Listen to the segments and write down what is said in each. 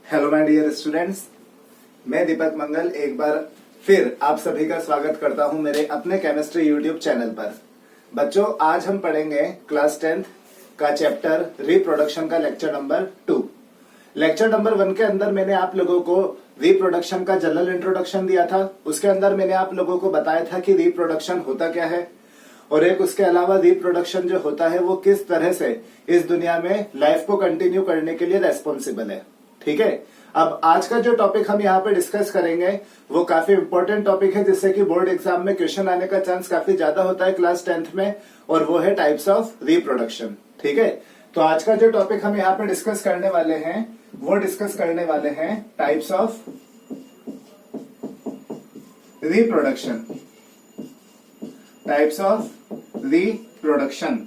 Hello my dear students, मैं दीपक मंगल एक बार फिर आप सभी का स्वागत करता हूं मेरे अपने केमिस्ट्री यूट्यूब चैनल पर। बच्चों, आज हम पढ़ेंगे क्लास 10th का चैप्टर रिप्रोडक्शन का लेक्चर नंबर 2। लेक्चर नंबर 1 के अंदर मैंने आप लोगों को रिप्रोडक्शन का जनरल इंट्रोडक्शन दिया था। उसके अंदर मैंने आप लोगों को बताया था कि रिप्रोडक्शन होता क्या है और एक उसके अलावा रिप्रोडक्शन जो होता है वो किस तरह से इस दुनिया में लाइफ को कंटिन्यू करने के लिए रेस्पॉन्सिबल है। ठीक है, अब आज का जो टॉपिक हम यहाँ पे डिस्कस करेंगे वो काफी इंपॉर्टेंट टॉपिक है, जिससे कि बोर्ड एग्जाम में क्वेश्चन आने का चांस काफी ज्यादा होता है क्लास 10th में, और वो है टाइप्स ऑफ रिप्रोडक्शन। ठीक है, तो आज का जो टॉपिक हम यहाँ पे डिस्कस करने वाले हैं वो डिस्कस करने वाले हैं types of reproduction. Types of reproduction.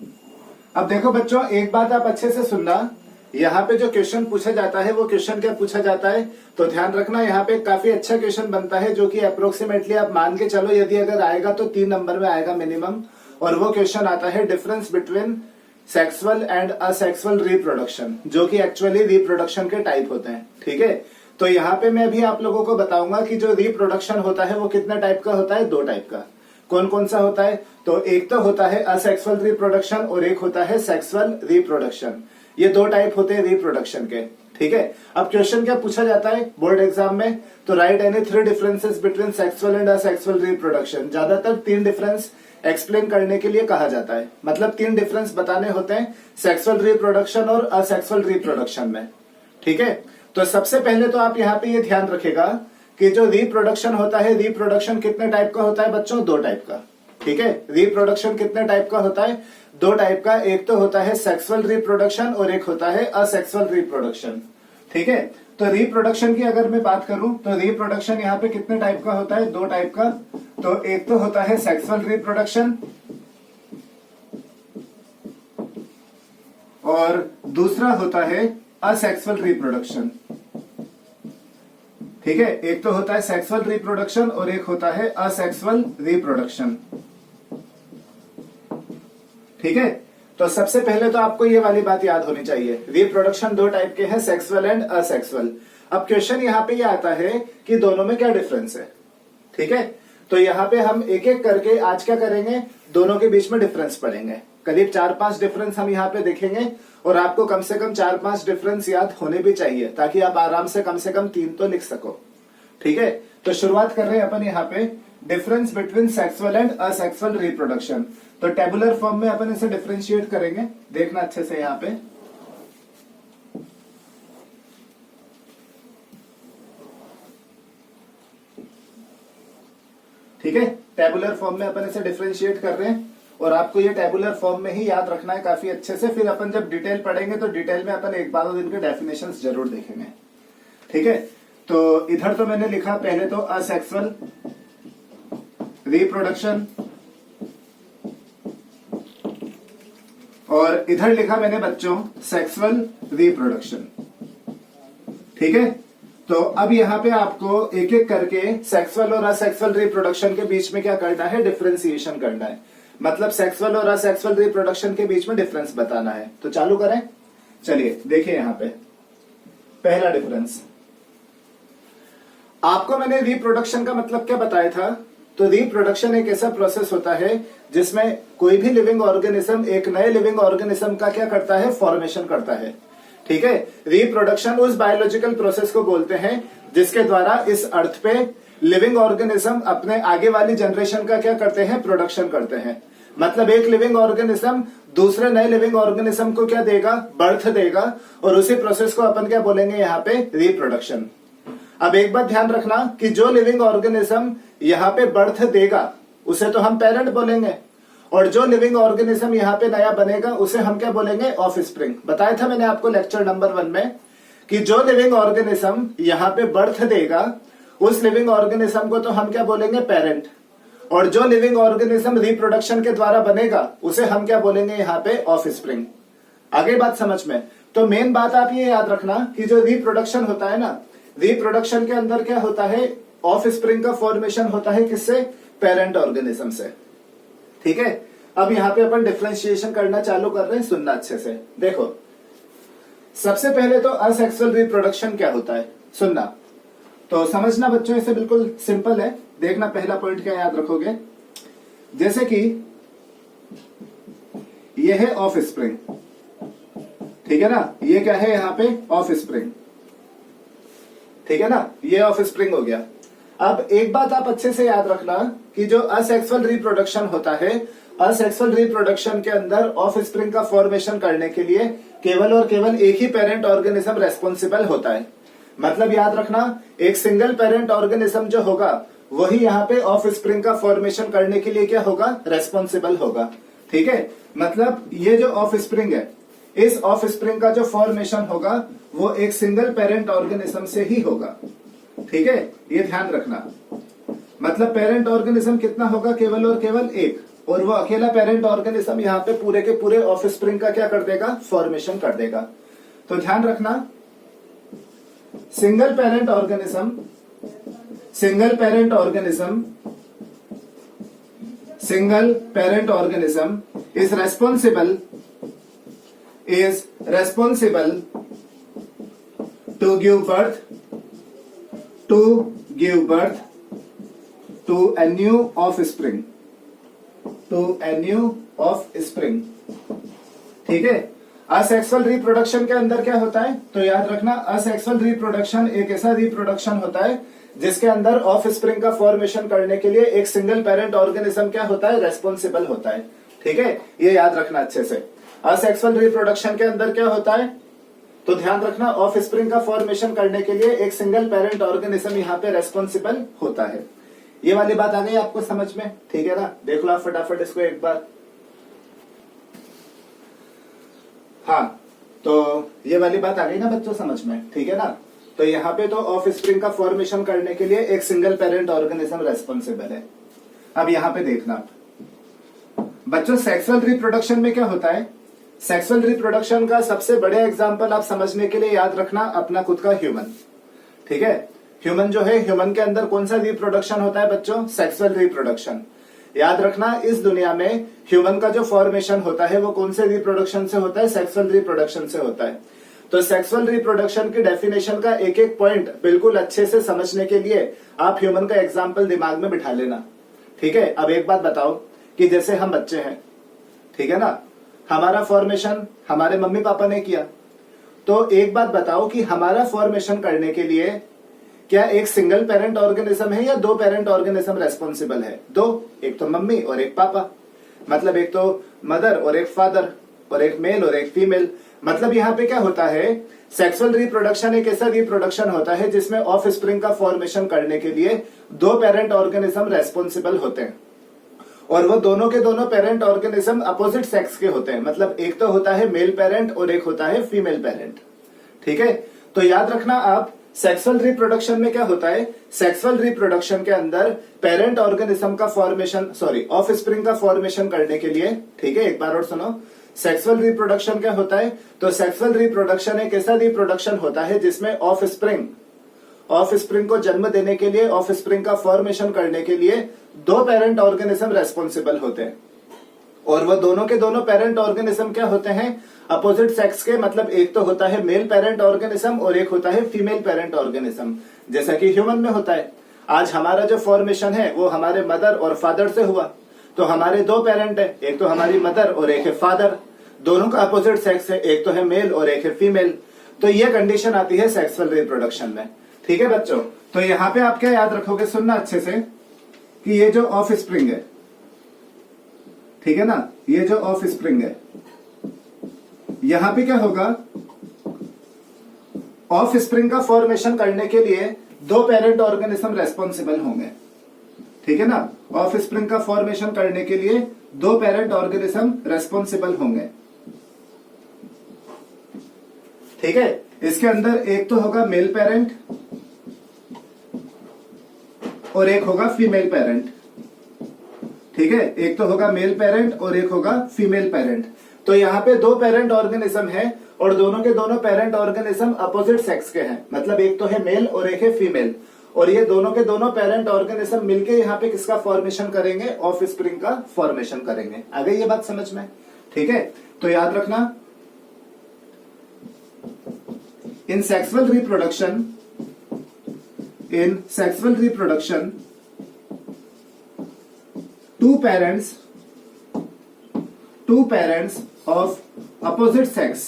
अब देखो बच्चों, एक बात आप अच्छे से सुनना, यहाँ पे जो क्वेश्चन पूछा जाता है वो क्वेश्चन क्या पूछा जाता है तो ध्यान रखना। यहाँ पे काफी अच्छा क्वेश्चन बनता है जो कि अप्रोक्सीमेटली आप मान के चलो यदि अगर आएगा तो 3 नंबर में आएगा मिनिमम, और वो क्वेश्चन आता है difference between sexual and asexual reproduction, जो कि एक्चुअली रिप्रोडक्शन के टाइप होते हैं। ठीक है, तो यहाँ पे मैं भी आप लोगों को बताऊंगा कि जो रिप्रोडक्शन होता है वो कितने टाइप का होता है। 2 टाइप का। कौन कौन सा होता है? तो एक तो होता है असेक्सुअल रिप्रोडक्शन और एक होता है सेक्सुअल रिप्रोडक्शन। ये 2 टाइप होते हैं रिप्रोडक्शन के। ठीक है, अब क्वेश्चन क्या पूछा जाता है बोर्ड एग्जाम में? तो right any 3 differences between sexual and asexual reproduction. ज्यादातर 3 डिफरेंस एक्सप्लेन करने के लिए कहा जाता है, मतलब 3 डिफरेंस बताने होते हैं सेक्सुअल रिप्रोडक्शन और असेक्सुअल रिप्रोडक्शन में। ठीक है, तो सबसे पहले तो आप यहाँ पे ये ध्यान रखेगा कि जो रिप्रोडक्शन होता है, रिप्रोडक्शन कितने टाइप का होता है बच्चों? 2 टाइप का। ठीक है, रिप्रोडक्शन कितने टाइप का होता है? 2 टाइप का। एक तो होता है सेक्सुअल रिप्रोडक्शन और एक होता है असेक्सुअल रिप्रोडक्शन। ठीक है, तो रिप्रोडक्शन की अगर मैं बात करूं तो रिप्रोडक्शन यहाँ पे कितने टाइप का होता है? 2 टाइप का। तो एक तो होता है सेक्सुअल रिप्रोडक्शन और दूसरा होता है असेक्सुअल रिप्रोडक्शन। ठीक है, एक तो होता है सेक्सुअल रिप्रोडक्शन और एक होता है असेक्सुअल रिप्रोडक्शन। ठीक है, तो सबसे पहले तो आपको ये वाली बात याद होनी चाहिए, रिप्रोडक्शन 2 टाइप के हैं, सेक्सुअल एंड असेक्सुअल। अब क्वेश्चन यहाँ पे ये आता है कि दोनों में क्या डिफरेंस है। ठीक है, तो यहाँ पे हम एक एक करके आज क्या करेंगे, दोनों के बीच में डिफरेंस पढ़ेंगे। करीब 4-5 डिफरेंस हम यहाँ पे देखेंगे और आपको कम से कम 4-5 डिफरेंस याद होने भी चाहिए ताकि आप आराम से कम 3 तो लिख सको। ठीक है, तो शुरुआत कर रहे हैं अपन यहाँ पे difference between sexual and asexual reproduction. तो टेबुलर फॉर्म में अपन इसे डिफरेंशिएट करेंगे, देखना अच्छे से यहाँ पे। ठीक है, टेबुलर फॉर्म में अपन इसे डिफरेंशिएट कर रहे हैं और आपको ये टेबुलर फॉर्म में ही याद रखना है काफी अच्छे से। फिर अपन जब डिटेल पढ़ेंगे तो डिटेल में अपन एक बार इनके डेफिनेशंस जरूर देखेंगे। ठीक है, तो इधर तो मैंने लिखा पहले तो असेक्सुअल रिप्रोडक्शन और इधर लिखा मैंने बच्चों सेक्सुअल रिप्रोडक्शन। ठीक है, तो अब यहाँ पे आपको एक एक करके सेक्सुअल और असेक्सुअल रिप्रोडक्शन के बीच में क्या करना है, डिफरेंशिएशन करना है। मतलब सेक्सुअल और असेक्सुअल रिप्रोडक्शन के बीच में डिफरेंस बताना है। तो चालू करें, चलिए देखिए यहाँ पे पहला डिफरेंस। आपको मैंने रिप्रोडक्शन का मतलब क्या बताया था? तो रिप्रोडक्शन एक ऐसा प्रोसेस होता है जिसमें कोई भी लिविंग ऑर्गेनिज्म एक नए लिविंग ऑर्गेनिज्म का क्या करता है, फॉर्मेशन करता है। ठीक है, रिप्रोडक्शन उस बायोलॉजिकल प्रोसेस को बोलते हैं जिसके द्वारा इस अर्थ पे लिविंग ऑर्गेनिज्म अपने आगे वाली जनरेशन का क्या करते हैं, प्रोडक्शन करते हैं। मतलब एक लिविंग ऑर्गेनिज्म दूसरे नए लिविंग ऑर्गेनिज्म को क्या देगा, बर्थ देगा, और उसी प्रोसेस को अपन क्या बोलेंगे यहाँ पे, रिप्रोडक्शन। अब एक बात ध्यान रखना कि जो लिविंग ऑर्गेनिज्म यहाँ पे बर्थ देगा उसे तो हम पेरेंट बोलेंगे, और जो लिविंग ऑर्गेनिज्म यहाँ पे नया बनेगा उसे हम क्या बोलेंगे, ऑफस्प्रिंग। बताया था मैंने आपको लेक्चर नंबर 1 में कि जो लिविंग ऑर्गेनिज्म यहाँ पे बर्थ देगा उस लिविंग ऑर्गेनिज्म को तो हम क्या बोलेंगे, पेरेंट, और जो लिविंग ऑर्गेनिज्म रिप्रोडक्शन के द्वारा बनेगा उसे हम क्या बोलेंगे यहाँ पे, ऑफस्प्रिंग। आगे बात समझ में? तो मेन बात आप ये याद रखना कि जो रिप्रोडक्शन होता है ना, रिप्रोडक्शन के अंदर क्या होता है, ऑफस्प्रिंग का फॉर्मेशन होता है किससे, पेरेंट ऑर्गेनिज्म से। ठीक है, अब यहाँ पे अपन डिफरेंशिएशन करना चालू कर रहे हैं, सुनना अच्छे से। देखो सबसे पहले तो असेक्सुअल रिप्रोडक्शन क्या होता है सुनना, तो समझना बच्चों, इसे बिल्कुल सिंपल है। देखना पहला पॉइंट क्या याद रखोगे, जैसे कि ये है ऑफ स्प्रिंग, ठीक है ना, ये क्या है यहाँ पे ऑफ स्प्रिंग, ठीक है ना, ये ऑफ स्प्रिंग हो गया। अब एक बात आप अच्छे से याद रखना कि जो असेक्सुअल रिप्रोडक्शन होता है, असेक्सुअल रिप्रोडक्शन के अंदर ऑफ स्प्रिंग का फॉर्मेशन करने के लिए केवल और केवल एक ही पेरेंट ऑर्गेनिज्म रेस्पॉन्सिबल होता है। मतलब याद रखना, एक सिंगल पेरेंट ऑर्गेनिज्म जो होगा वही यहाँ पे ऑफ स्प्रिंग का फॉर्मेशन करने के लिए क्या होगा, रेस्पॉन्सिबल होगा, ठीक है। मतलब ये जो ऑफ स्प्रिंग है, इस ऑफ स्प्रिंग का जो फॉर्मेशन होगा वो एक सिंगल पेरेंट ऑर्गेनिज्म से ही होगा, ठीक है, ये ध्यान रखना। मतलब पेरेंट ऑर्गेनिज्म कितना होगा, केवल और केवल एक, और वो अकेला पेरेंट ऑर्गेनिज्म यहाँ पे पूरे के पूरे ऑफ स्प्रिंग का क्या कर देगा, फॉर्मेशन कर देगा। तो ध्यान रखना, single parent organism, single parent organism, single parent organism is responsible to give birth to a new offspring, ठीक है। असेक्सुअल रिप्रोडक्शन के अंदर क्या होता है, तो याद रखना, असेक्सुअल रिप्रोडक्शन एक ऐसा रिप्रोडक्शन होता है जिसके अंदर ऑफ स्प्रिंग का फॉर्मेशन करने के लिए एक सिंगल पेरेंट ऑर्गेनिज्म क्या होता है, रेस्पॉन्सिबल होता है, ठीक है, ये याद रखना अच्छे से। असेक्सुअल रिप्रोडक्शन के अंदर क्या होता है, तो ध्यान रखना, ऑफ स्प्रिंग का फॉर्मेशन करने के लिए एक सिंगल पेरेंट ऑर्गेनिज्म यहाँ पे रेस्पॉन्सिबल होता है। ये वाली बात आ गई आपको समझ में, ठीक है ना। देख लो आप फटाफट इसको एक बार। हाँ, तो ये वाली बात आ गई ना बच्चों समझ में, ठीक है ना। तो यहाँ पे तो ऑफ स्प्रिंग का फॉर्मेशन करने के लिए एक सिंगल पेरेंट ऑर्गेनिज्म रेस्पॉन्सिबल है। अब यहाँ पे देखना बच्चों, सेक्सुअल रिप्रोडक्शन में क्या होता है, सेक्सुअल रिप्रोडक्शन का सबसे बड़े एग्जांपल आप समझने के लिए याद रखना अपना खुद का ह्यूमन, ठीक है। ह्यूमन जो है, ह्यूमन के अंदर कौन सा रिप्रोडक्शन होता है बच्चों, सेक्सुअल रिप्रोडक्शन। याद रखना, इस दुनिया में ह्यूमन का जो फॉर्मेशन होता है वो कौन से रिप्रोडक्शन से होता है, सेक्सुअल रिप्रोडक्शन से होता है। तो सेक्सुअल रिप्रोडक्शन की डेफिनेशन का एक एक पॉइंट बिल्कुल अच्छे से समझने के लिए आप ह्यूमन का एग्जाम्पल दिमाग में बिठा लेना, ठीक है। अब एक बात बताओ कि जैसे हम बच्चे हैं, ठीक है ना, हमारा फॉर्मेशन हमारे मम्मी पापा ने किया, तो एक बात बताओ कि हमारा फॉर्मेशन करने के लिए क्या एक सिंगल पेरेंट ऑर्गेनिज्म है या दो पेरेंट ऑर्गेनिज्म रेस्पॉन्सिबल है, दो, एक तो मम्मी और एक पापा, मतलब एक तो मदर और एक फादर, और एक मेल और एक फीमेल। मतलब यहाँ पे क्या होता है, सेक्सुअल रिप्रोडक्शन एक ऐसा रिप्रोडक्शन होता है जिसमें ऑफ स्प्रिंग का फॉर्मेशन करने के लिए दो पेरेंट ऑर्गेनिज्म रेस्पॉन्सिबल होते हैं, और वो दोनों के दोनों पेरेंट ऑर्गेनिज्म अपोजिट सेक्स के होते हैं। मतलब एक तो होता है मेल पेरेंट और एक होता है फीमेल पेरेंट, ठीक है। तो याद रखना आप, सेक्सुअल रिप्रोडक्शन में क्या होता है, सेक्सुअल रिप्रोडक्शन के अंदर पेरेंट ऑर्गेनिज्म का फॉर्मेशन, सॉरी, ऑफ स्प्रिंग का फॉर्मेशन करने के लिए, ठीक है, एक बार और सुनो, सेक्सुअल रिप्रोडक्शन क्या होता है, तो सेक्सुअल रिप्रोडक्शन एक ऐसा रिप्रोडक्शन होता है जिसमें ऑफ स्प्रिंग को जन्म देने के लिए, ऑफ स्प्रिंग का फॉर्मेशन करने के लिए दो पेरेंट ऑर्गेनिज्म रेस्पॉन्सिबल होते हैं, और वो दोनों के दोनों पेरेंट ऑर्गेनिज्म क्या होते हैं, अपोजिट सेक्स के। मतलब एक तो होता है मेल पेरेंट ऑर्गेनिज्म और एक होता है फीमेल पेरेंट ऑर्गेनिज्म, जैसा कि ह्यूमन में होता है। आज हमारा जो फॉर्मेशन है वो हमारे मदर और फादर से हुआ, तो हमारे दो पेरेंट है, एक तो हमारी मदर और एक है फादर, दोनों का अपोजिट सेक्स है, एक तो है मेल और एक है फीमेल। तो ये कंडीशन आती है सेक्सुअल रिप्रोडक्शन में, ठीक है बच्चों। तो यहाँ पे आप क्या याद रखोगे, सुनना अच्छे से, कि ये जो ऑफ स्प्रिंग है, ठीक है ना, ये जो ऑफ स्प्रिंग है, यहां पे क्या होगा, ऑफ स्प्रिंग का फॉर्मेशन करने के लिए दो पेरेंट ऑर्गेनिज्म रेस्पॉन्सिबल होंगे, ठीक है ना। ऑफ स्प्रिंग का फॉर्मेशन करने के लिए दो पेरेंट ऑर्गेनिज्म रेस्पॉन्सिबल होंगे, ठीक है। इसके अंदर एक तो होगा मेल पेरेंट और एक होगा फीमेल पेरेंट, ठीक है, एक तो होगा मेल पेरेंट और एक होगा फीमेल पेरेंट। तो यहाँ पे दो पेरेंट ऑर्गेनिज्म है और दोनों के दोनों पेरेंट ऑर्गेनिज्म अपोजिट सेक्स के हैं। मतलब एक तो है मेल और एक है फीमेल, और ये दोनों के दोनों पेरेंट ऑर्गेनिज्म मिलके यहाँ पे किसका फॉर्मेशन करेंगे, ऑफ स्प्रिंग का फॉर्मेशन करेंगे। आ गई ये बात समझ में, ठीक है। तो याद रखना, in sexual reproduction two parents of opposite sex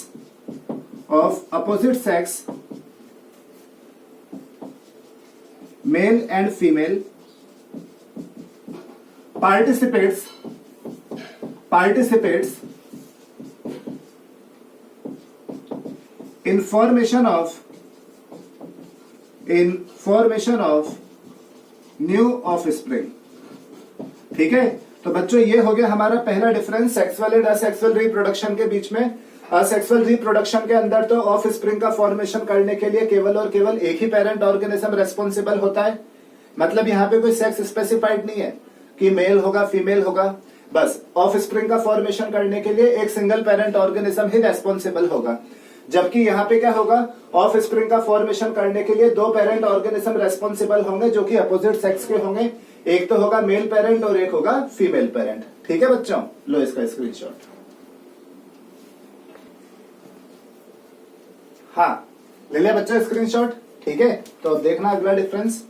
male and female participates in formation of new offspring. ठीक है, तो बच्चों ये हो गया हमारा पहला difference sexual and asexual reproduction के बीच में। असेक्सुअल रिप्रोडक्शन के अंदर तो ऑफस्प्रिंग का फॉर्मेशन करने के लिए केवल और केवल एक ही पेरेंट ऑर्गेनिज्म रेस्पॉन्सिबल होता है। मतलब यहाँ पे कोई सेक्स स्पेसिफाइड नहीं है कि मेल होगा फीमेल होगा, बस ऑफस्प्रिंग का फॉर्मेशन करने के लिए एक सिंगल पेरेंट ऑर्गेनिज्म ही रेस्पॉन्सिबल होगा। जबकि यहाँ पे क्या होगा, ऑफ स्प्रिंग का फॉर्मेशन करने के लिए दो पेरेंट ऑर्गेनिज्म रेस्पॉन्सिबल होंगे जो कि अपोजिट सेक्स के होंगे। एक तो होगा मेल पेरेंट और एक होगा फीमेल पेरेंट। ठीक है बच्चों, लो इसका स्क्रीनशॉट। हाँ, ले लिया बच्चों स्क्रीनशॉट। ठीक है, तो देखना अगला डिफरेंस।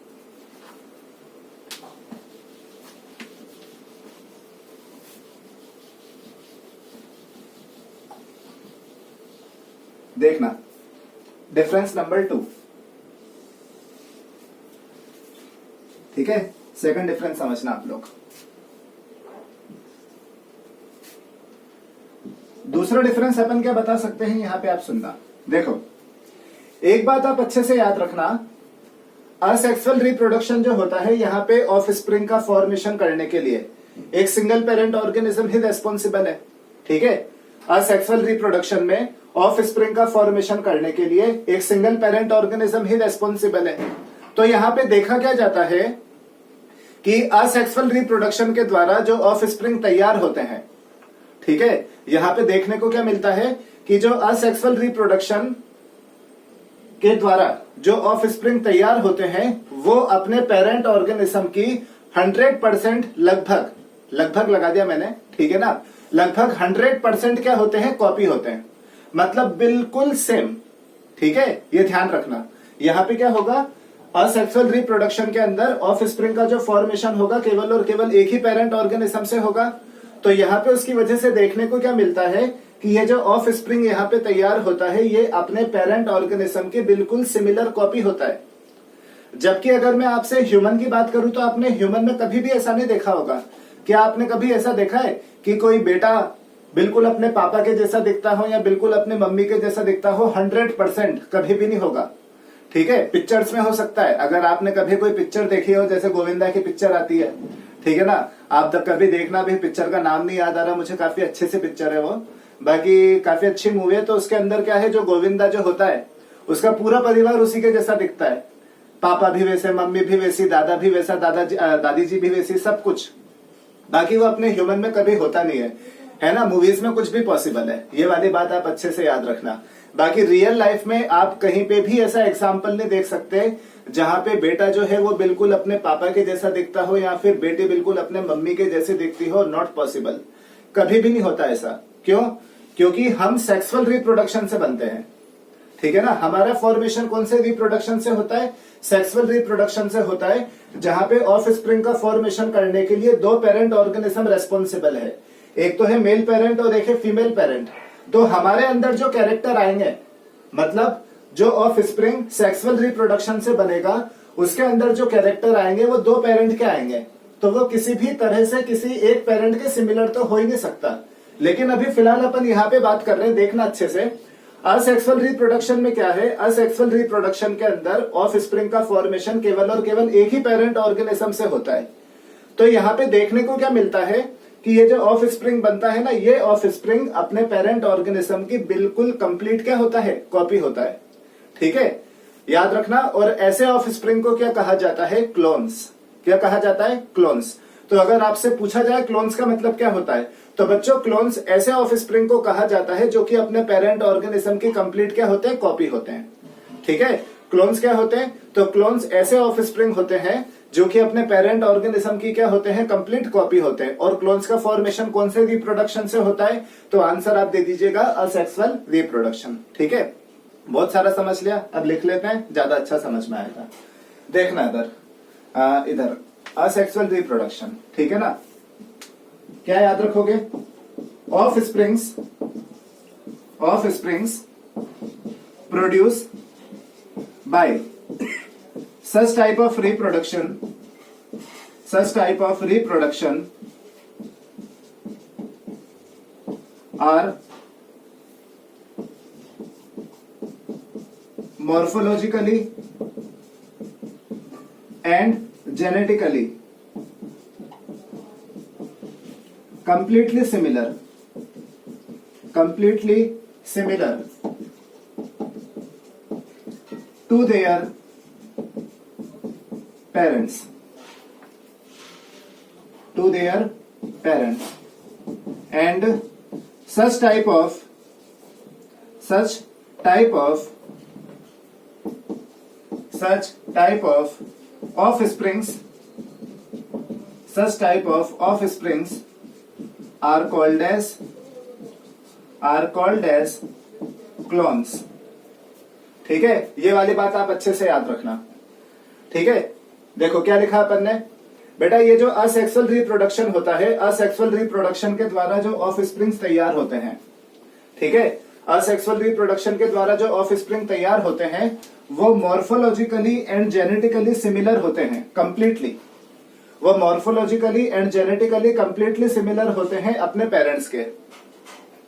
देखना डिफरेंस नंबर 2। ठीक है, सेकंड डिफरेंस समझना आप लोग। दूसरा डिफरेंस अपन क्या बता सकते हैं, यहां पे आप सुनना। देखो, एक बात आप अच्छे से याद रखना, असेक्सुअल रिप्रोडक्शन जो होता है यहां पे ऑफस्प्रिंग का फॉर्मेशन करने के लिए एक सिंगल पेरेंट ऑर्गेनिज्म ही रेस्पॉन्सिबल है। ठीक है, असेक्सुअल रिप्रोडक्शन में ऑफस्प्रिंग का फॉर्मेशन करने के लिए एक सिंगल पेरेंट ऑर्गेनिज्म ही रेस्पॉन्सिबल है। तो यहां पे देखा क्या जाता है कि असेक्सुअल रिप्रोडक्शन के द्वारा जो ऑफस्प्रिंग तैयार होते हैं, ठीक है, यहां पे देखने को क्या मिलता है कि जो असेक्सुअल रिप्रोडक्शन के द्वारा जो ऑफस्प्रिंग तैयार होते हैं वो अपने पेरेंट ऑर्गेनिज्म की 100% लगभग लगा दिया मैंने, ठीक है ना, लगभग 100% क्या होते हैं, कॉपी होते हैं। मतलब बिल्कुल सेम। ठीक है, ये ध्यान रखना। यहां पे क्या होगा, असेक्सुअल रिप्रोडक्शन के अंदर ऑफस्प्रिंग का जो फॉर्मेशन होगा केवल और केवल एक ही पेरेंट ऑर्गेनिज्म से होगा। तो यहाँ पे उसकी वजह से देखने को क्या मिलता है कि ये जो ऑफस्प्रिंग यहाँ पे तैयार होता है ये अपने पेरेंट ऑर्गेनिज्म के बिल्कुल सिमिलर कॉपी होता है। जबकि अगर मैं आपसे ह्यूमन की बात करूं तो आपने ह्यूमन में कभी भी ऐसा नहीं देखा होगा। क्या आपने कभी ऐसा देखा है कि कोई बेटा बिल्कुल अपने पापा के जैसा दिखता हो या बिल्कुल अपने मम्मी के जैसा दिखता हो? 100% कभी भी नहीं होगा। ठीक है, पिक्चर्स में हो सकता है। अगर आपने कभी कोई पिक्चर देखी हो, जैसे गोविंदा की पिक्चर आती है, ठीक है ना, आप कभी देखना, भी पिक्चर का नाम नहीं याद आ रहा मुझे, काफी अच्छे से पिक्चर है वो, बाकी काफी अच्छी मूवी है। तो उसके अंदर क्या है, जो गोविंदा जो होता है उसका पूरा परिवार उसी के जैसा दिखता है। पापा भी वैसे, मम्मी भी वैसी, दादा भी वैसा, दादी जी भी वैसी, सब कुछ। बाकी वो अपने ह्यूमन में कभी होता नहीं है ना। मूवीज में कुछ भी पॉसिबल है, ये वाली बात आप अच्छे से याद रखना। बाकी रियल लाइफ में आप कहीं पे भी ऐसा एग्जाम्पल नहीं देख सकते जहां पे बेटा जो है वो बिल्कुल अपने पापा के जैसा दिखता हो या फिर बेटी बिल्कुल अपने मम्मी के जैसे दिखती हो। नॉट पॉसिबल, कभी भी नहीं होता ऐसा। क्यों? क्योंकि हम सेक्सुअल रिप्रोडक्शन से बनते हैं। ठीक है ना, हमारा फॉर्मेशन कौन से रिप्रोडक्शन से होता है? सेक्सुअल रिप्रोडक्शन से होता है, जहां पे ऑफ स्प्रिंग का फॉर्मेशन करने के लिए दो पेरेंट ऑर्गेनिज्म रेस्पॉन्सिबल है। एक तो है मेल पेरेंट और एक है फीमेल पेरेंट। तो हमारे अंदर जो कैरेक्टर आएंगे, मतलब जो ऑफ स्प्रिंग सेक्सुअल रिप्रोडक्शन से बनेगा, उसके अंदर जो कैरेक्टर आएंगे वो दो पेरेंट के आएंगे। तो वो किसी भी तरह से किसी एक पेरेंट के सिमिलर तो हो ही नहीं सकता। लेकिन अभी फिलहाल अपन यहाँ पे बात कर रहे हैं, देखना अच्छे से। असेक्सुअल रिप्रोडक्शन में क्या है, असेक्सुअल रिप्रोडक्शन के अंदर ऑफ स्प्रिंग का फॉर्मेशन केवल और केवल एक ही पेरेंट ऑर्गेनिज्म से होता है। तो यहाँ पे देखने को क्या मिलता है कि ये जो ऑफ स्प्रिंग बनता है ना, ये ऑफ स्प्रिंग अपने पेरेंट ऑर्गेनिज्म की बिल्कुल कंप्लीट क्या होता है, कॉपी होता है। ठीक है, याद रखना। और ऐसे ऑफ स्प्रिंग को क्या कहा जाता है? क्लोन्स। क्या कहा जाता है? क्लोन्स। तो अगर आपसे पूछा जाए क्लोन्स का मतलब क्या होता है, तो बच्चों क्लोन्स ऐसे ऑफ स्प्रिंग को कहा जाता है जो कि अपने पेरेंट ऑर्गेनिज्म की कंप्लीट क्या होते हैं, कॉपी होते हैं। ठीक है, क्लोन्स क्या होते हैं? तो क्लोन्स ऐसे ऑफ स्प्रिंग होते हैं जो कि अपने पेरेंट ऑर्गेनिज्म की क्या होते हैं, कंप्लीट कॉपी होते हैं। और क्लोन्स का फॉर्मेशन कौन से रिप्रोडक्शन से होता है? तो आंसर आप दे दीजिएगा, असेक्सुअल रिप्रोडक्शन। ठीक है, बहुत सारा समझ लिया, अब लिख लेते हैं, ज्यादा अच्छा समझ में आएगा। देखना इधर इधर असेक्सुअल रिप्रोडक्शन, ठीक है ना। क्या याद रखोगे? Of springs produce by such type of reproduction are morphologically and genetically completely similar to their parents, and such type of offsprings are called as clones। ठीक है, ये वाली बात आप अच्छे से याद रखना। ठीक है, देखो क्या लिखा अपन ने बेटा, ये जो असेक्सुअल रिप्रोडक्शन होता है, असेक्सुअल रिप्रोडक्शन के द्वारा जो ऑफस्प्रिंग्स तैयार होते हैं, ठीक है, असेक्सुअल रिप्रोडक्शन के द्वारा जो ऑफस्प्रिंग तैयार होते हैं वो मॉर्फोलॉजिकली एंड जेनेटिकली सिमिलर होते हैं, कंप्लीटली। वो morphologically and genetically completely similar होते हैं अपने पेरेंट्स के।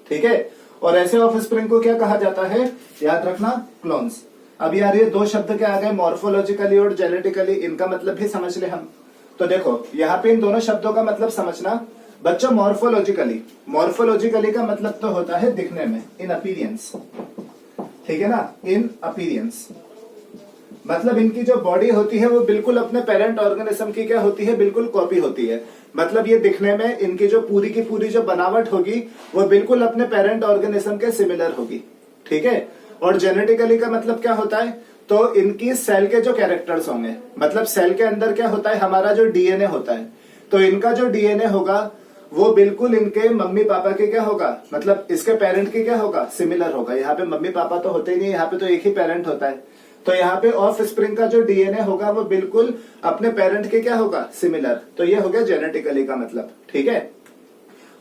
ठीक है, और ऐसे ऑफस्प्रिंग को क्या कहा जाता है, याद रखना, क्लोन्स। अब यार ये दो शब्द क्या आ गए, मॉर्फोलॉजिकली और जेनेटिकली, इनका मतलब भी समझ ले हम। तो देखो यहाँ पे इन दोनों शब्दों का मतलब समझना बच्चों। मॉर्फोलॉजिकली का मतलब तो होता है दिखने में, इन अपीरियंस, ठीक है ना, इन अपीरियंस। मतलब इनकी जो बॉडी होती है वो बिल्कुल अपने पेरेंट ऑर्गेनिज्म की क्या होती है, बिल्कुल कॉपी होती है। मतलब ये दिखने में इनकी जो पूरी की पूरी जो बनावट होगी वो बिल्कुल अपने पेरेंट ऑर्गेनिज्म के सिमिलर होगी। ठीक है, और जेनेटिकली का मतलब क्या होता है, तो इनकी सेल के जो कैरेक्टर्स होंगे, मतलब सेल के अंदर क्या होता है, हमारा जो डीएनए होता है, तो इनका जो डीएनए होगा वो बिल्कुल इनके मम्मी पापा के क्या होगा, मतलब इसके पेरेंट के क्या होगा, सिमिलर होगा। यहाँ पे मम्मी पापा तो होते ही नहीं, यहाँ पे तो एक ही पेरेंट होता है। तो यहाँ पे ऑफ स्प्रिंग का जो डीएनए होगा वो बिल्कुल अपने पेरेंट के क्या होगा, सिमिलर। तो ये हो गया जेनेटिकली का मतलब। ठीक है,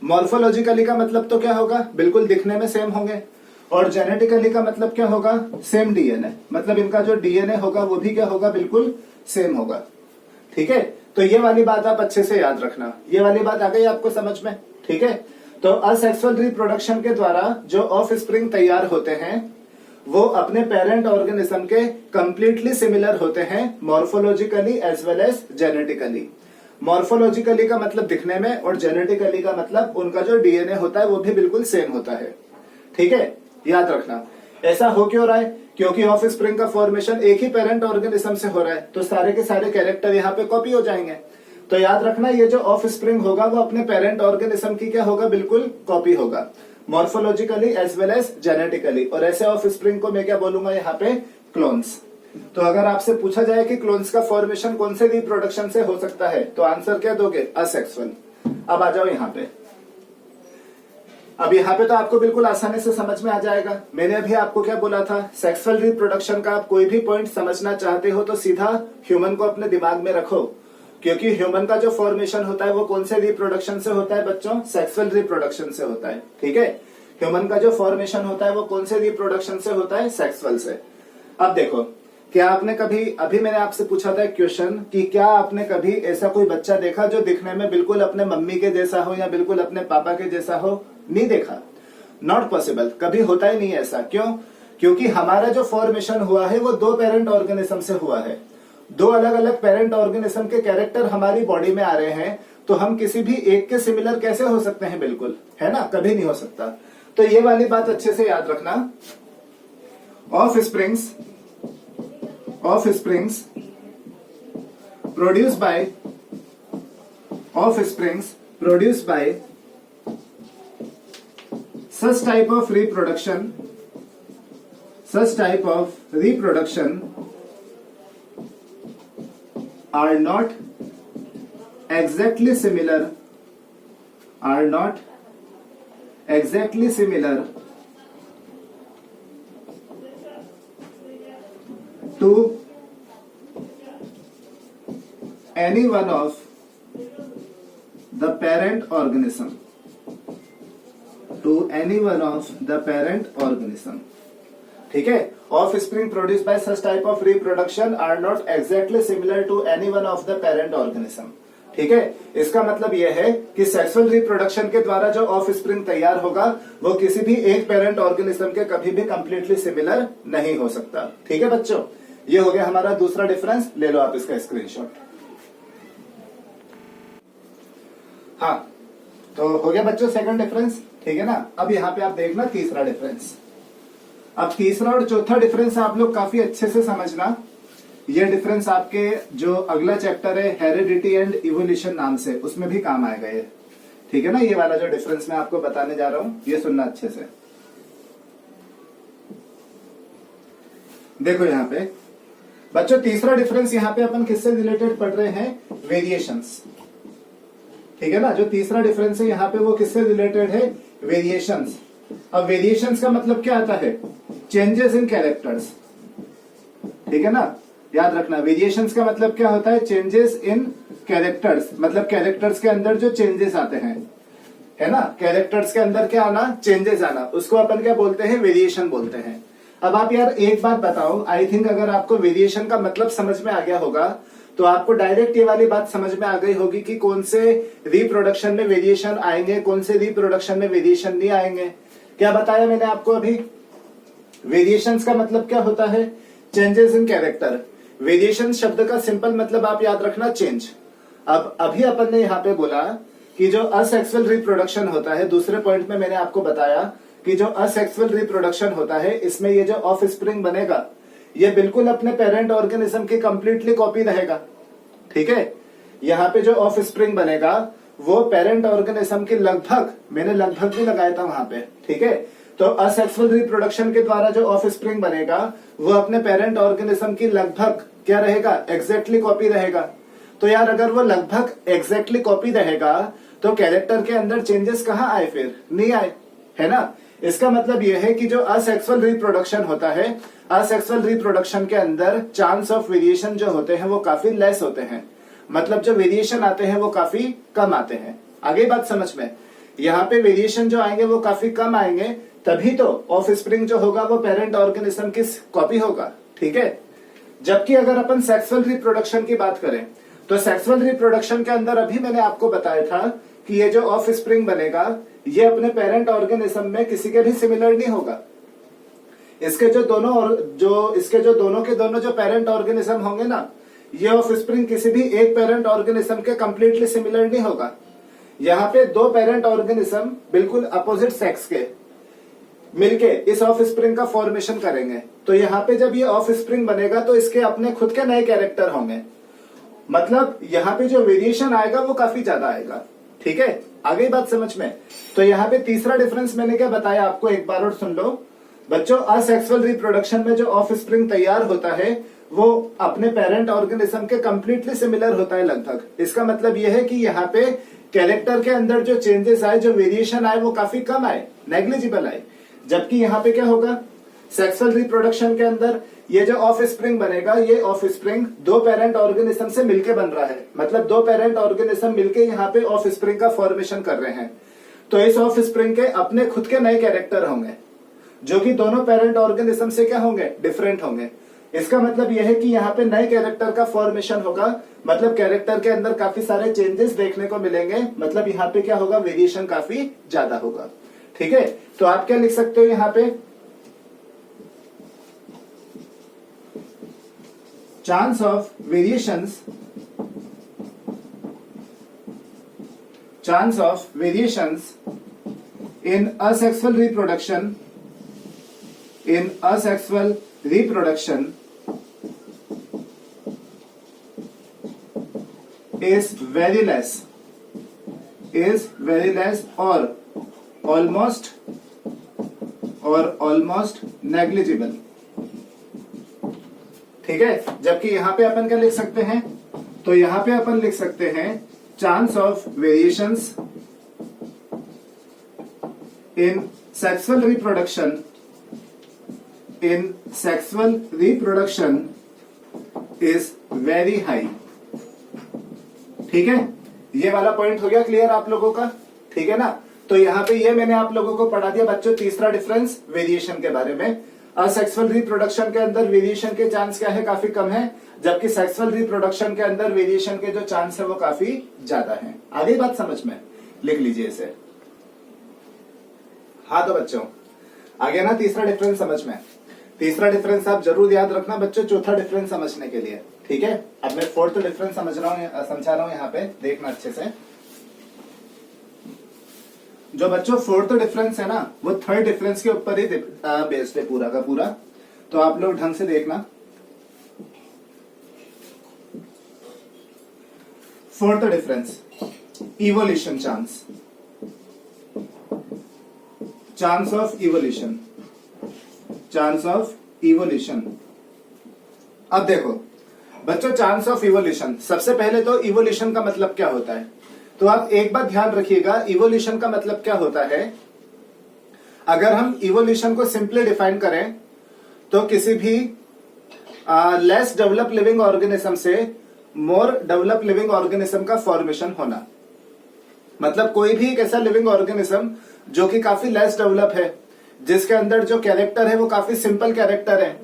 मॉर्फोलॉजिकली का मतलब तो क्या होगा, बिल्कुल दिखने में सेम होंगे, और जेनेटिकली का मतलब क्या होगा, सेम डीएनए, मतलब इनका जो डीएनए होगा वो भी क्या होगा, बिल्कुल सेम होगा। ठीक है, तो ये वाली बात आप अच्छे से याद रखना। ये वाली बात आ गई आपको समझ में। ठीक है, तो असेक्सुअल रिप्रोडक्शन के द्वारा जो ऑफ स्प्रिंग तैयार होते हैं वो अपने पेरेंट ऑर्गेनिज्म के कंप्लीटली सिमिलर होते हैं, morphologically as well as genetically. Morphologically का मतलब दिखने में, और जेनेटिकली का मतलब उनका जो डीएनए होता है वो भी बिल्कुल सेम होता है। ठीक है, याद रखना। ऐसा हो क्यों रहा है, क्योंकि ऑफ स्प्रिंग का फॉर्मेशन एक ही पेरेंट ऑर्गेनिज्म से हो रहा है, तो सारे के सारे कैरेक्टर यहाँ पे कॉपी हो जाएंगे। तो याद रखना, ये जो ऑफ स्प्रिंग होगा वो अपने पेरेंट ऑर्गेनिज्म की क्या होगा, बिल्कुल कॉपी होगा, morphologically as well as genetically. और ऐसे ऑफ स्प्रिंग को मैं क्या बोलूंगा यहाँ पे, क्लोन्स। तो अगर आपसे पूछा जाए कि क्लोन्स का फॉर्मेशन कौन से रिप्रोडक्शन से हो सकता है, तो आंसर क्या दोगे, असेक्सुअल। अब आ जाओ यहाँ पे। अब यहाँ पे तो आपको बिल्कुल आसानी से समझ में आ जाएगा। मैंने अभी आपको क्या बोला था, सेक्सुअल रिप्रोडक्शन का आप कोई भी पॉइंट समझना चाहते हो तो सीधा ह्यूमन को अपने दिमाग में रखो, क्योंकि ह्यूमन का जो फॉर्मेशन होता है वो कौन से रिप्रोडक्शन से होता है बच्चों, सेक्सुअल रिप्रोडक्शन से होता है। ठीक है, ह्यूमन का जो फॉर्मेशन होता है वो कौन से रिप्रोडक्शन से होता है, सेक्सुअल से। अब देखो, क्या आपने कभी, अभी मैंने आपसे पूछा था क्वेश्चन कि क्या आपने कभी ऐसा कोई बच्चा देखा जो दिखने में बिल्कुल अपने मम्मी के जैसा हो या बिल्कुल अपने पापा के जैसा हो? नहीं देखा, नॉट पॉसिबल, कभी होता ही नहीं है ऐसा। क्यों? क्योंकि हमारा जो फॉर्मेशन हुआ है वो दो पेरेंट ऑर्गेनिज्म से हुआ है। दो अलग अलग पेरेंट ऑर्गेनिज्म के कैरेक्टर हमारी बॉडी में आ रहे हैं, तो हम किसी भी एक के सिमिलर कैसे हो सकते हैं, बिल्कुल, है ना, कभी नहीं हो सकता। तो ये वाली बात अच्छे से याद रखना। Of springs produce by such type of reproduction are not exactly similar to any one of the parent organism, to any one of the parent organism. ठीक है, offspring produce by such type of reproduction are not exactly similar to any one of the parent organism. ठीक है, इसका मतलब यह है कि sexual reproduction के द्वारा जो ऑफ स्प्रिंग तैयार होगा वो किसी भी एक पेरेंट ऑर्गेनिज्म के कभी भी कंप्लीटली सिमिलर नहीं हो सकता। ठीक है बच्चों, ये हो गया हमारा दूसरा डिफरेंस, ले लो आप इसका स्क्रीनशॉट। हाँ, तो हो गया बच्चों सेकंड डिफरेंस। ठीक है ना, अब यहाँ पे आप देखना तीसरा डिफरेंस। अब तीसरा और चौथा डिफरेंस आप लोग काफी अच्छे से समझना। ये डिफरेंस आपके जो अगला चैप्टर है हेरिडिटी एंड इवोल्यूशन नाम से, उसमें भी काम आएगा ये। ठीक है ना, ये वाला जो डिफरेंस मैं आपको बताने जा रहा हूं ये सुनना अच्छे से। देखो यहाँ पे बच्चों तीसरा डिफरेंस, यहाँ पे अपन किससे रिलेटेड पढ़ रहे हैं, वेरिएशंस। ठीक है ना, जो तीसरा डिफरेंस है यहाँ पे वो किससे रिलेटेड है, वेरिएशंस। अब वेरिएशंस का मतलब क्या आता है, चेंजेस इन कैरेक्टर्स। ठीक है ना, याद रखना वेरिएशंस का मतलब क्या होता है, चेंजेस इन कैरेक्टर्स, मतलब कैरेक्टर्स के अंदर जो चेंजेस आते हैं, है ना, कैरेक्टर्स के अंदर क्या आना, चेंजेस आना, उसको अपन क्या बोलते हैं, वेरिएशन बोलते हैं। अब आप यार एक बात बताओ, आई थिंक अगर आपको वेरिएशन का मतलब समझ में आ गया होगा तो आपको डायरेक्ट ये वाली बात समझ में आ गई होगी कि कौन से रिप्रोडक्शन में वेरिएशन आएंगे, कौन से रिप्रोडक्शन में वेरिएशन नहीं आएंगे। क्या बताया मैंने आपको अभी, वेरिएशंस का मतलब क्या होता है, चेंजेस इन कैरेक्टर। वेरिएशन शब्द का सिंपल मतलब आप याद रखना, चेंज। अब अभी अपन ने यहाँ पे बोला कि जो असेक्सुअल रिप्रोडक्शन होता है, दूसरे पॉइंट में मैंने आपको बताया कि जो असेक्सुअल रिप्रोडक्शन होता है इसमें ये जो ऑफ स्प्रिंग बनेगा ये बिल्कुल अपने पेरेंट ऑर्गेनिज्म की कंप्लीटली कॉपी रहेगा। ठीक है, यहाँ पे जो ऑफ स्प्रिंग बनेगा वो पेरेंट ऑर्गेनिज्म की लगभग, मैंने लगभग भी लगाया था वहां पे। ठीक है, तो असेक्सुअल रिप्रोडक्शन के द्वारा जो ऑफ स्प्रिंग बनेगा वो अपने पेरेंट ऑर्गेनिज्म की लगभग क्या रहेगा, एग्जैक्टली कॉपी रहेगा। तो यार अगर वो लगभग एग्जैक्टली कॉपी रहेगा तो कैरेक्टर के अंदर चेंजेस कहाँ आए, फिर नहीं आए, है ना। इसका मतलब यह है कि जो असेक्सुअल रिप्रोडक्शन होता है, असेक्सुअल रिप्रोडक्शन के अंदर चांस ऑफ वेरिएशन जो होते हैं वो काफी लेस होते हैं, मतलब जो वेरिएशन आते हैं वो काफी कम आते हैं। आगे बात समझ में, यहाँ पे वेरिएशन जो आएंगे वो काफी कम आएंगे, तभी तो ऑफ स्प्रिंग जो होगा वो पेरेंट ऑर्गेनिज्म की कॉपी होगा। ठीक है, जबकि अगर अपन सेक्सुअल रिप्रोडक्शन की बात करें तो सेक्सुअल रिप्रोडक्शन के अंदर अभी मैंने आपको बताया था कि ये जो ऑफ स्प्रिंग बनेगा ये अपने पेरेंट ऑर्गेनिज्म में किसी के भी सिमिलर नहीं होगा। इसके जो दोनों के दोनों जो पेरेंट ऑर्गेनिज्म होंगे ना, ये ऑफ स्प्रिंग किसी भी एक पेरेंट ऑर्गेनिज्म के कंप्लीटली सिमिलर नहीं होगा। यहाँ पे दो पेरेंट ऑर्गेनिज्म बिल्कुल अपोजिट सेक्स के मिलके इस ऑफ स्प्रिंग का फॉर्मेशन करेंगे, तो यहाँ पे जब ये ऑफ स्प्रिंग बनेगा तो इसके अपने खुद के नए कैरेक्टर होंगे, मतलब यहाँ पे जो वेरिएशन आएगा वो काफी ज्यादा आएगा। ठीक है, आगे बात समझ में। तो यहाँ पे तीसरा डिफरेंस मैंने क्या बताया आपको, एक बार और सुन लो बच्चों। असेक्सुअल रिप्रोडक्शन में जो ऑफ स्प्रिंग तैयार होता है वो अपने पेरेंट ऑर्गेनिज्म के कंप्लीटली सिमिलर होता है लगभग। इसका मतलब यह है कि यहाँ पे कैरेक्टर के अंदर जो चेंजेस आए, जो वेरिएशन आए वो काफी कम आए, नेग्लिजिबल आए। जबकि यहाँ पे क्या होगा, सेक्सुअल रिप्रोडक्शन के अंदर ये जो ऑफ स्प्रिंग बनेगा, ये ऑफ स्प्रिंग दो पेरेंट ऑर्गेनिज्म से मिलके बन रहा है, मतलब दो पेरेंट ऑर्गेनिज्म मिलके यहाँ पे ऑफ स्प्रिंग का फॉर्मेशन कर रहे हैं। तो इस ऑफ स्प्रिंग के अपने खुद के नए कैरेक्टर होंगे जो कि दोनों पेरेंट ऑर्गेनिज्म से क्या होंगे, डिफरेंट होंगे। इसका मतलब यह है कि यहाँ पे नए कैरेक्टर का फॉर्मेशन होगा, मतलब कैरेक्टर के अंदर काफी सारे चेंजेस देखने को मिलेंगे, मतलब यहाँ पे क्या होगा, वेरिएशन काफी ज्यादा होगा। ठीक है, तो आप क्या लिख सकते हो यहाँ पे, chance of variations in asexual reproduction is very less or almost negligible। ठीक है, जबकि यहां पे अपन क्या लिख सकते हैं, तो यहां पे अपन लिख सकते हैं chance of variations in sexual reproduction is very high. ठीक है, ये वाला पॉइंट हो गया क्लियर आप लोगों का? ठीक है ना। तो यहाँ पे ये मैंने आप लोगों को पढ़ा दिया बच्चों तीसरा डिफरेंस वेरिएशन के बारे में। असेक्सुअल रिप्रोडक्शन के अंदर वेरिएशन के चांस क्या है, काफी कम है, जबकि सेक्सुअल रिप्रोडक्शन के अंदर वेरिएशन के जो चांस है वो काफी ज्यादा है। आ गई बात समझ में? लिख लीजिए इसे। हाँ तो बच्चों आ गया ना तीसरा डिफरेंस समझ में? तीसरा डिफरेंस आप जरूर याद रखना बच्चों चौथा डिफरेंस समझने के लिए। ठीक है, अब मैं फोर्थ डिफरेंस समझा रहा हूं यहाँ पे, देखना अच्छे से। जो बच्चों फोर्थ डिफरेंस है ना वो थर्ड डिफरेंस के ऊपर ही बेस्ड है पूरा का पूरा, तो आप लोग ढंग से देखना। Fourth difference evolution chance, chance of evolution, chance of evolution. अब देखो बच्चों चांस ऑफ इवोल्यूशन, सबसे पहले तो इवोल्यूशन का मतलब क्या होता है, तो आप एक बात ध्यान रखिएगा, इवोल्यूशन का मतलब क्या होता है। अगर हम इवोल्यूशन को सिंपली डिफाइन करें तो किसी भी लेस डेवलप लिविंग ऑर्गेनिज्म से मोर डेवलप लिविंग ऑर्गेनिज्म का फॉर्मेशन होना। मतलब कोई भी एक ऐसा लिविंग ऑर्गेनिज्म जो कि काफी लेस डेवलप है, जिसके अंदर जो कैरेक्टर है वो काफी सिंपल कैरेक्टर है,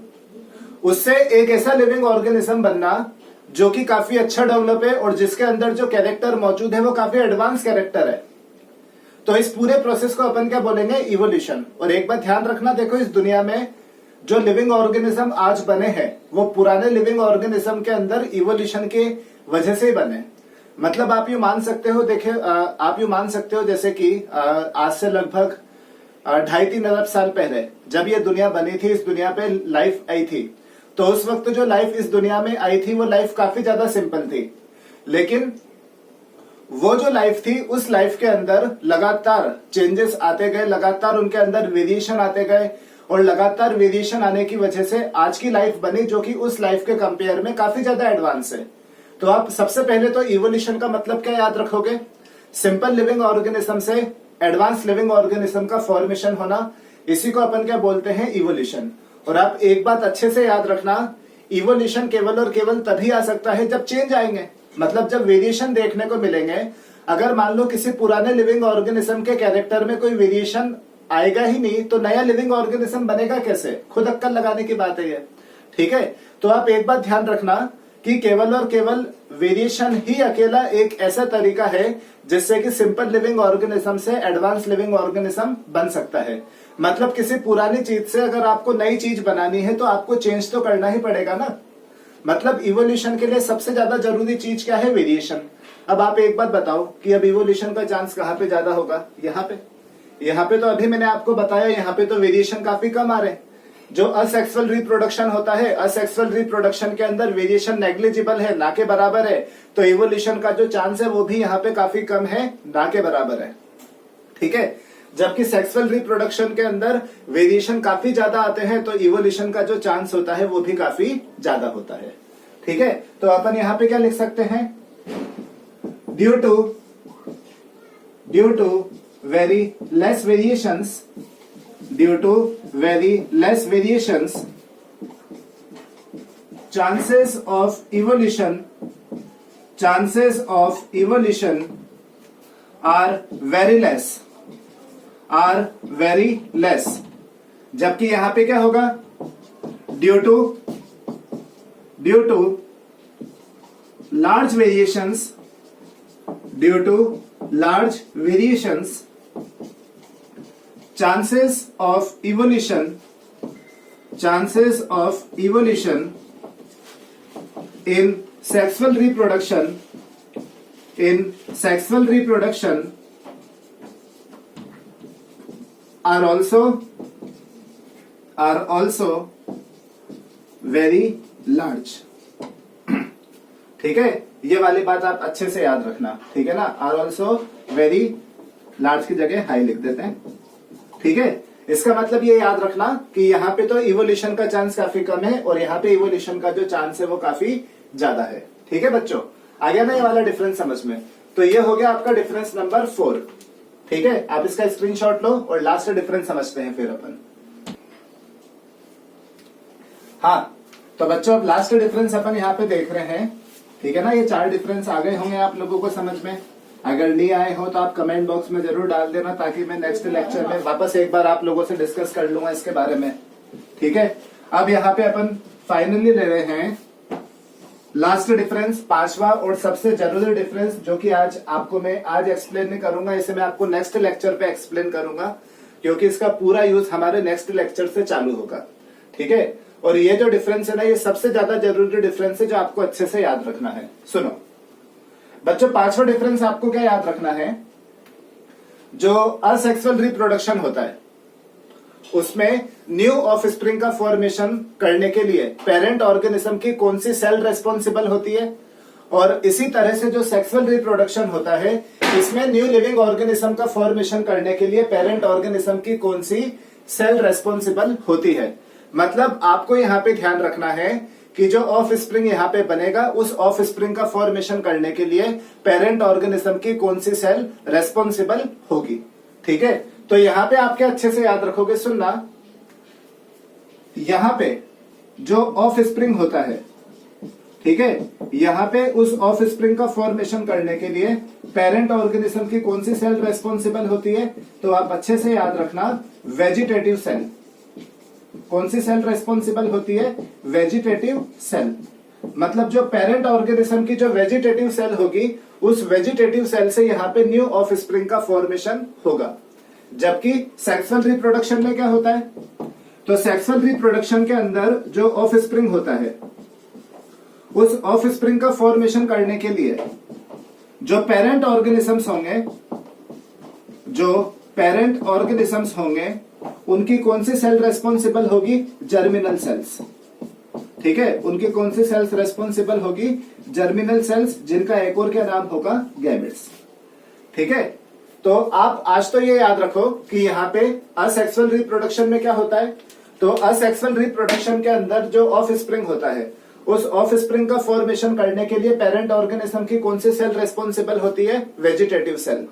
उससे एक ऐसा लिविंग ऑर्गेनिज्म बनना जो कि काफी अच्छा डेवलप है और जिसके अंदर जो कैरेक्टर मौजूद है वो काफी एडवांस कैरेक्टर है। तो इस पूरे प्रोसेस को अपन क्या बोलेंगे, इवोल्यूशन। और एक बात ध्यान रखना, देखो इस दुनिया में जो लिविंग ऑर्गेनिज्म आज बने हैं वो पुराने लिविंग ऑर्गेनिज्म के अंदर इवोल्यूशन के वजह से ही बने। मतलब आप यूं मान सकते हो, देखिए आप यूं मान सकते हो जैसे कि आज से लगभग 2.5-3 अरब साल पहले जब ये दुनिया बनी थी, इस दुनिया पे लाइफ आई थी, तो उस वक्त जो लाइफ इस दुनिया में आई थी वो लाइफ काफी ज्यादा सिंपल थी। लेकिन वो जो लाइफ थी उस लाइफ के अंदर लगातार चेंजेस आते गए, लगातार उनके अंदर वेरिएशन आते गए, और लगातार वेरिएशन आने की वजह से आज की लाइफ बनी जो कि उस लाइफ के कंपेयर में काफी ज्यादा एडवांस है। तो आप सबसे पहले तो इवोल्यूशन का मतलब क्या याद रखोगे, सिंपल लिविंग ऑर्गेनिज्म से एडवांस लिविंग ऑर्गेनिज्म का फॉर्मेशन होना, इसी को अपन क्या बोलते हैं, इवोल्यूशन। और आप एक बात अच्छे से याद रखना, इवोल्यूशन केवल और केवल तभी आ सकता है जब चेंज आएंगे, मतलब जब वेरिएशन देखने को मिलेंगे। अगर मान लो किसी पुराने लिविंग ऑर्गेनिज्म के कैरेक्टर में कोई वेरिएशन आएगा ही नहीं तो नया लिविंग ऑर्गेनिज्म बनेगा कैसे, खुद अक्कल लगाने की बात है ये। ठीक है, तो आप एक बात ध्यान रखना कि केवल और केवल वेरिएशन ही अकेला एक ऐसा तरीका है जिससे कि सिंपल लिविंग ऑर्गेनिज्म से एडवांस लिविंग ऑर्गेनिज्म बन सकता है। मतलब किसी पुरानी चीज से अगर आपको नई चीज बनानी है तो आपको चेंज तो करना ही पड़ेगा ना। मतलब इवोल्यूशन के लिए सबसे ज्यादा जरूरी चीज क्या है, वेरिएशन। अब आप एक बात बताओ कि अब इवोल्यूशन का चांस कहाँ पे ज्यादा होगा, यहाँ पे तो अभी मैंने आपको बताया, यहाँ पे तो वेरिएशन काफी कम आ रहे हैं। जो असेक्सुअल रिप्रोडक्शन होता है, असेक्सुअल रिप्रोडक्शन के अंदर वेरिएशन नेग्लिजिबल है, ना के बराबर है, तो इवोल्यूशन का जो चांस है वो भी यहाँ पे काफी कम है, ना के बराबर है। ठीक है, जबकि सेक्सुअल रिप्रोडक्शन के अंदर वेरिएशन काफी ज्यादा आते हैं, तो इवोल्यूशन का जो चांस होता है वो भी काफी ज्यादा होता है। ठीक है, तो अपन यहाँ पे क्या लिख सकते हैं, due to very less variations, due to very less variations, chances of evolution are very less, जबकि यहां पे क्या होगा, due to large variations, chances of evolution in sexual reproduction are also very large। ठीक है, ये वाली बात आप अच्छे से याद रखना। ठीक है ना, आर ऑल्सो वेरी लार्ज की जगह हाई लिख देते हैं। ठीक है, इसका मतलब ये याद रखना कि यहाँ पे तो इवोल्यूशन का चांस काफी कम है और यहाँ पे इवोल्यूशन का जो चांस है वो काफी ज्यादा है। ठीक है बच्चों, आ गया ना ये वाला डिफरेंस समझ में। तो ये हो गया आपका डिफरेंस नंबर 4। ठीक है, आप इसका स्क्रीनशॉट लो और लास्ट डिफरेंस समझते हैं फिर अपन। हाँ, तो बच्चों अब लास्ट डिफरेंस अपन यहाँ पे देख रहे हैं, ठीक है ना। ये 4 डिफरेंस आ गए होंगे आप लोगों को समझ में। अगर नहीं आए हो तो आप कमेंट बॉक्स में जरूर डाल देना, ताकि मैं नेक्स्ट लेक्चर में वापस एक बार आप लोगों से डिस्कस कर लूंगा इसके बारे में, ठीक है। अब यहाँ पे अपन फाइनली ले रहे हैं लास्ट डिफरेंस, 5वां और सबसे जरूरी डिफरेंस, जो कि मैं आज एक्सप्लेन नहीं करूंगा, इसे मैं आपको नेक्स्ट लेक्चर पे एक्सप्लेन करूंगा, क्योंकि इसका पूरा यूज हमारे नेक्स्ट लेक्चर से चालू होगा, ठीक है। और ये जो डिफरेंस है ना, ये सबसे ज्यादा जरूरी डिफरेंस है जो आपको अच्छे से याद रखना है। सुनो बच्चों, 5वां डिफरेंस आपको क्या याद रखना है, जो असेक्सुअल रिप्रोडक्शन होता है उसमें न्यू ऑफस्प्रिंग का फॉर्मेशन करने के लिए पेरेंट ऑर्गेनिज्म की कौन सी सेल रेस्पॉन्सिबल होती है, और इसी तरह से जो सेक्सुअल रिप्रोडक्शन होता है इसमें न्यू लिविंग ऑर्गेनिज्म का फॉर्मेशन करने के लिए पेरेंट ऑर्गेनिज्म की कौन सी सेल रेस्पॉन्सिबल होती है। मतलब आपको यहाँ पे ध्यान रखना है कि जो ऑफ स्प्रिंग यहाँ पे बनेगा, उस ऑफ स्प्रिंग का फॉर्मेशन करने के लिए पेरेंट ऑर्गेनिज्म की कौन सी सेल रेस्पॉन्सिबल होगी, ठीक है। तो यहाँ पे आप क्या अच्छे से याद रखोगे, सुनना, यहाँ पे जो ऑफ स्प्रिंग होता है, ठीक है, यहाँ पे उस ऑफ स्प्रिंग का फॉर्मेशन करने के लिए पेरेंट ऑर्गेनिज्म की कौन सी सेल रेस्पॉन्सिबल होती है, तो आप अच्छे से याद रखना, वेजिटेटिव सेल। कौन सी सेल रेस्पॉन्सिबल होती है, वेजिटेटिव सेल। मतलब जो पेरेंट ऑर्गेनिज्म की जो वेजिटेटिव सेल होगी, उस वेजिटेटिव सेल से यहाँ पे न्यू ऑफ स्प्रिंग का फॉर्मेशन होगा। जबकि सेक्सुअल रिप्रोडक्शन में क्या होता है, तो सेक्सुअल रिप्रोडक्शन के अंदर जो ऑफ स्प्रिंग होता है, उस ऑफ स्प्रिंग का फॉर्मेशन करने के लिए जो पेरेंट ऑर्गेनिजम्स होंगे, उनकी कौन सी सेल रेस्पॉन्सिबल होगी, जर्मिनल सेल्स, ठीक है। उनकी कौन सी सेल्स रेस्पॉन्सिबल होगी, जर्मिनल सेल्स, जिनका एक और क्या नाम होगा, गैमेट्स, ठीक है। तो आप आज तो ये याद रखो कि यहाँ पे असेक्सुअल रिप्रोडक्शन में क्या होता है, तो असेक्सुअल रिप्रोडक्शन के अंदर जो ऑफ स्प्रिंग होता है, उस ऑफ स्प्रिंग का फॉर्मेशन करने के लिए पेरेंट ऑर्गेनिज्म की कौन सी सेल रेस्पॉन्सिबल होती है, वेजिटेटिव सेल।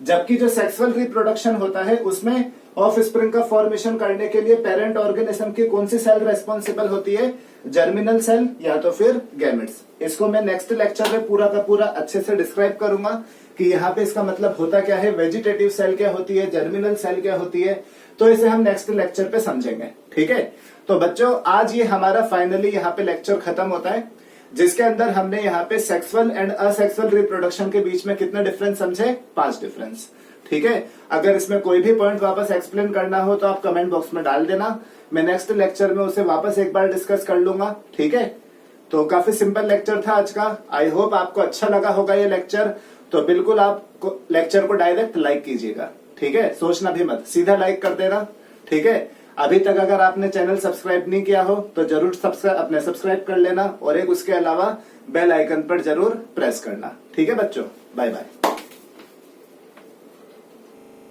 जबकि जो सेक्सुअल रिप्रोडक्शन होता है उसमें ऑफ स्प्रिंग का फॉर्मेशन करने के लिए पेरेंट ऑर्गेनिज्म की कौन सी सेल रेस्पॉन्सिबल होती है, जर्मिनल सेल या तो फिर गैमेट्स। इसको मैं नेक्स्ट लेक्चर में पूरा का पूरा अच्छे से डिस्क्राइब करूंगा कि यहाँ पे इसका मतलब होता क्या है, वेजिटेटिव सेल क्या होती है, जर्मिनल सेल क्या होती है, तो इसे हम नेक्स्ट लेक्चर पे समझेंगे, ठीक है। तो बच्चों आज ये हमारा फाइनली यहाँ पे लेक्चर खत्म होता है, जिसके अंदर हमने यहाँ पे सेक्सुअल एंड असेक्सुअल रिप्रोडक्शन के बीच में कितने डिफरेंस समझे, 5 डिफरेंस, ठीक है। अगर इसमें कोई भी पॉइंट वापस एक्सप्लेन करना हो तो आप कमेंट बॉक्स में डाल देना, मैं नेक्स्ट लेक्चर में उसे वापस एक बार डिस्कस कर लूंगा, ठीक है। तो काफी सिंपल लेक्चर था आज का, आई होप आपको अच्छा लगा होगा ये लेक्चर। तो बिल्कुल आप लेक्चर को डायरेक्ट लाइक कीजिएगा, ठीक है, सोचना भी मत, सीधा लाइक कर देना, ठीक है। अभी तक अगर आपने चैनल सब्सक्राइब नहीं किया हो तो जरूर सब्सक्राइब कर लेना, और एक उसके अलावा बेल आइकन पर जरूर प्रेस करना, ठीक है बच्चों। Bye bye.